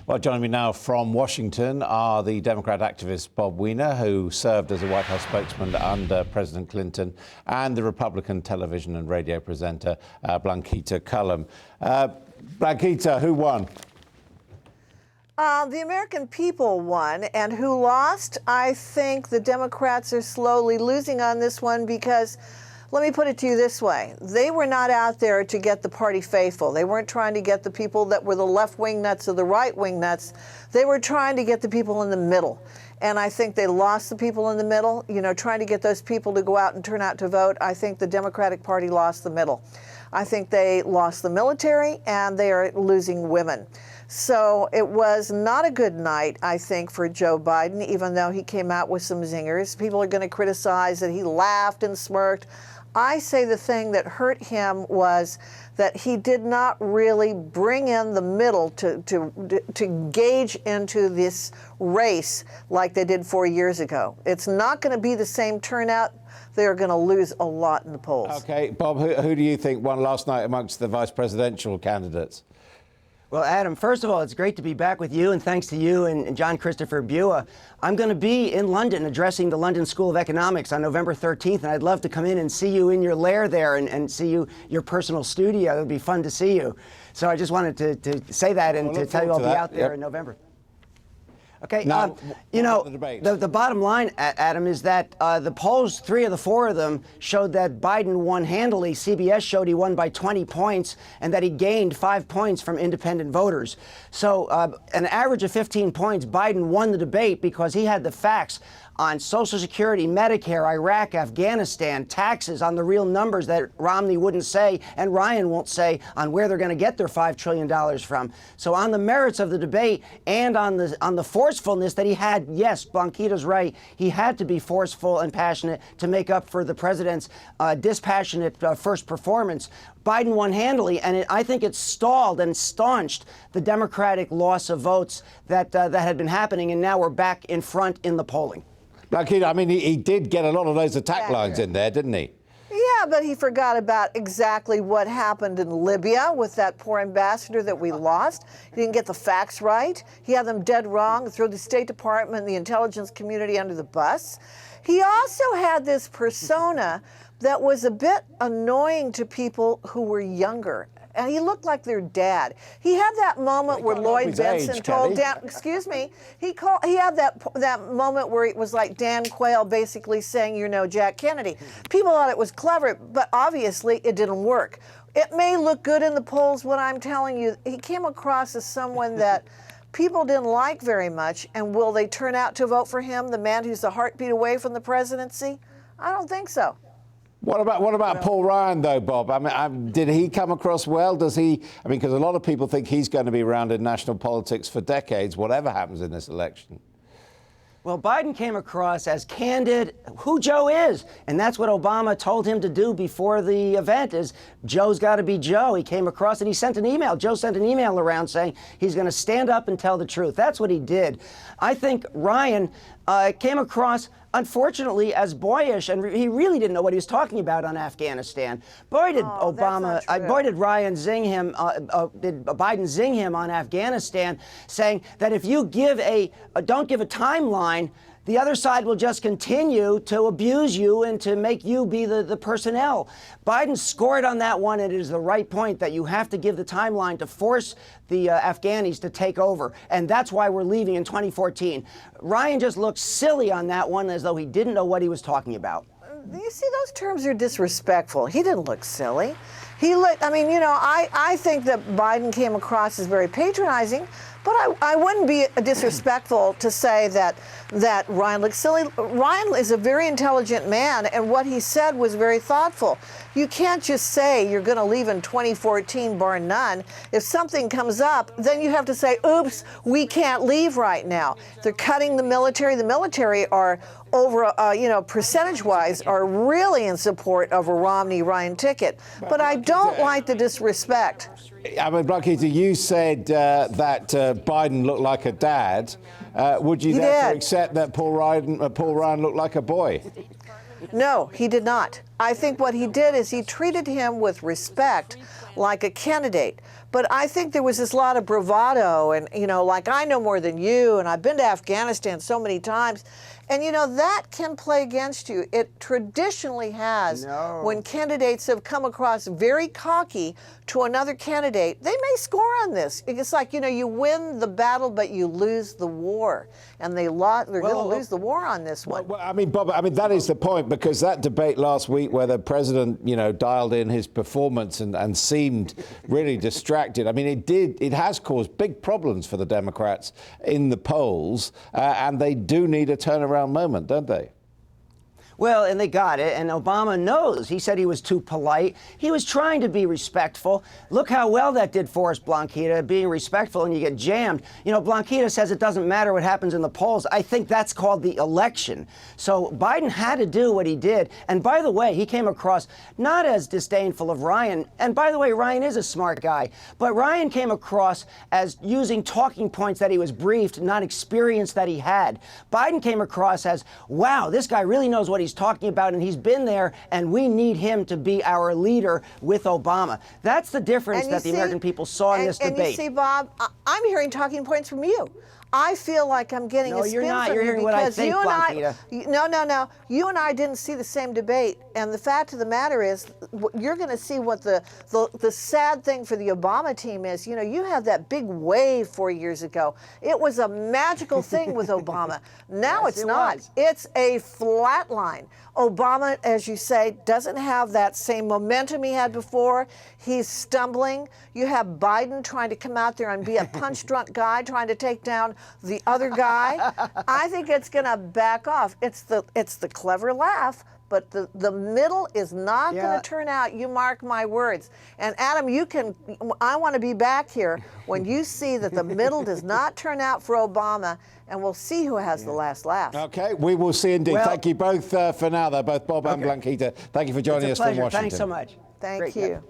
Well, joining me now from Washington are the Democrat activist Bob Weiner, who served as a White House spokesman under President Clinton, and the Republican television and radio presenter Blanquita Cullum. Blanquita, who won? The American people won, and who lost? I think the Democrats are slowly losing on this one because, let me put it to you this way, they were not out there to get the party faithful. They weren't trying to get the people that were the left-wing nuts or the right-wing nuts. They were trying to get the people in the middle. And I think they lost the people in the middle, trying to get those people to go out and turn out to vote. I think the Democratic Party lost the middle. I think they lost the military, and they are losing women. So it was not a good night, I think, for Joe Biden, even though he came out with some zingers. People are going to criticize that he laughed and smirked. I say the thing that hurt him was that he did not really bring in the middle to gauge into this race like they did 4 years ago. It's not going to be the same turnout. They're going to lose a lot in the polls. Okay, Bob, who do you think won last night amongst the vice presidential candidates? Well, Adam, first of all, it's great to be back with you, and thanks to you and John Christopher Bua. I'm going to be in London addressing the London School of Economics on November 13th, and I'd love to come in and see you in your lair there and see your personal studio. It would be fun to see you. So I just wanted to say that and to tell you I'll be out there in November. Okay, now, the bottom line, Adam, is that the polls, 3 of the 4 of them, showed that Biden won handily. CBS showed he won by 20 points and that he gained 5 points from independent voters. So an average of 15 points, Biden won the debate because he had the facts on Social Security, Medicare, Iraq, Afghanistan, taxes, on the real numbers that Romney wouldn't say and Ryan won't say on where they're going to get their $5 trillion from. So on the merits of the debate and on the forcefulness that he had, yes, Blanquita's right, he had to be forceful and passionate to make up for the president's dispassionate first performance. Biden won handily, and I think it stalled and staunched the Democratic loss of votes that had been happening, and now we're back in front in the polling. Blanquita, I mean, he did get a lot of those attack lines in there, didn't he? Yeah, but he forgot about exactly what happened in Libya with that poor ambassador that we lost. He didn't get the facts right. He had them dead wrong, threw the State Department and the intelligence community under the bus. He also had this persona that was a bit annoying to people who were younger. And he looked like their dad. He had that moment where Lloyd Bentsen told Dan, excuse me, he had that moment where it was like Dan Quayle basically saying, you're no Jack Kennedy. People thought it was clever, but obviously it didn't work. It may look good in the polls, what I'm telling you. He came across as someone that people didn't like very much, and will they turn out to vote for him, the man who's a heartbeat away from the presidency? I don't think so. What about Paul Ryan, though, Bob? I mean, did he come across well? Does he? I mean, because a lot of people think he's going to be around in national politics for decades, whatever happens in this election. Well, Biden came across as candid, who Joe is. And that's what Obama told him to do before the event, is Joe's got to be Joe. He came across and he sent an email. Joe sent an email around saying he's going to stand up and tell the truth. That's what he did. I think Ryan came across, unfortunately, as boyish, and he really didn't know what he was talking about on Afghanistan. Boy, did boy, did Ryan zing him, did Biden zing him on Afghanistan, saying that if you don't give a timeline, the other side will just continue to abuse you and to make you be the personnel. Biden scored on that one, and it is the right point that you have to give the timeline to force the Afghanis to take over. And that's why we're leaving in 2014. Ryan just looked silly on that one, as though he didn't know what he was talking about. You see, those terms are disrespectful. He didn't look silly. He looked, I mean, I think that Biden came across as very patronizing, but I wouldn't be disrespectful to say that Ryan looked silly. Ryan is a very intelligent man, and what he said was very thoughtful. You can't just say you're going to leave in 2014, bar none. If something comes up, then you have to say, oops, we can't leave right now. They're cutting the military. The military are over, percentage-wise, are really in support of a Romney-Ryan ticket. But I don't like the disrespect. I mean, Blanquita, you said that Biden looked like a dad. Would you therefore accept that Paul Ryan looked like a boy? No, he did not. I think what he did is he treated him with respect like a candidate. But I think there was this lot of bravado and, you know, like I know more than you and I've been to Afghanistan so many times. And, you know, that can play against you. It traditionally has. No. When candidates have come across very cocky to another candidate, they may score on this. It's like, you know, you win the battle, but you lose the war. And they're going to lose the war on this one. Well, I mean, Bob, I mean, that is the point, because that debate last week where the president, you know, dialed in his performance and seemed really distracted. I mean, it has caused big problems for the Democrats in the polls, and they do need a turnaround moment, don't they? Well, and they got it, and Obama knows. He said he was too polite. He was trying to be respectful. Look how well that did for us, Blanquita, being respectful, and you get jammed. You know, Blanquita says it doesn't matter what happens in the polls. I think that's called the election. So Biden had to do what he did. And by the way, he came across not as disdainful of Ryan. And by the way, Ryan is a smart guy. But Ryan came across as using talking points that he was briefed, not experience that he had. Biden came across as, wow, this guy really knows what he's talking about, and he's been there, and we need him to be our leader with Obama. That's the difference that the American people saw in this debate. And you see, Bob, I'm hearing talking points from you. I feel like I'm getting a spin you're not. from You're you hearing what I because think, you and Blanquita. No. You and I didn't see the same debate, and the fact of the matter is, you're going to see what the sad thing for the Obama team is. You know, you had that big wave 4 years ago. It was a magical thing with Obama. Now Yes, it's not. It's a flat line. Obama, as you say, doesn't have that same momentum he had before. He's stumbling. You have Biden trying to come out there and be a punch-drunk guy trying to take down the other guy. I think it's going to back off. It's the clever laugh, but the middle is not going to turn out. You mark my words. And Adam, I want to be back here when you see that the middle does not turn out for Obama, and we'll see who has the last laugh. Okay, we will see indeed. Well, thank you both for now, though, both Bob and Blanquita. Thank you for joining us from Washington. Thanks so much. Thank Great. you.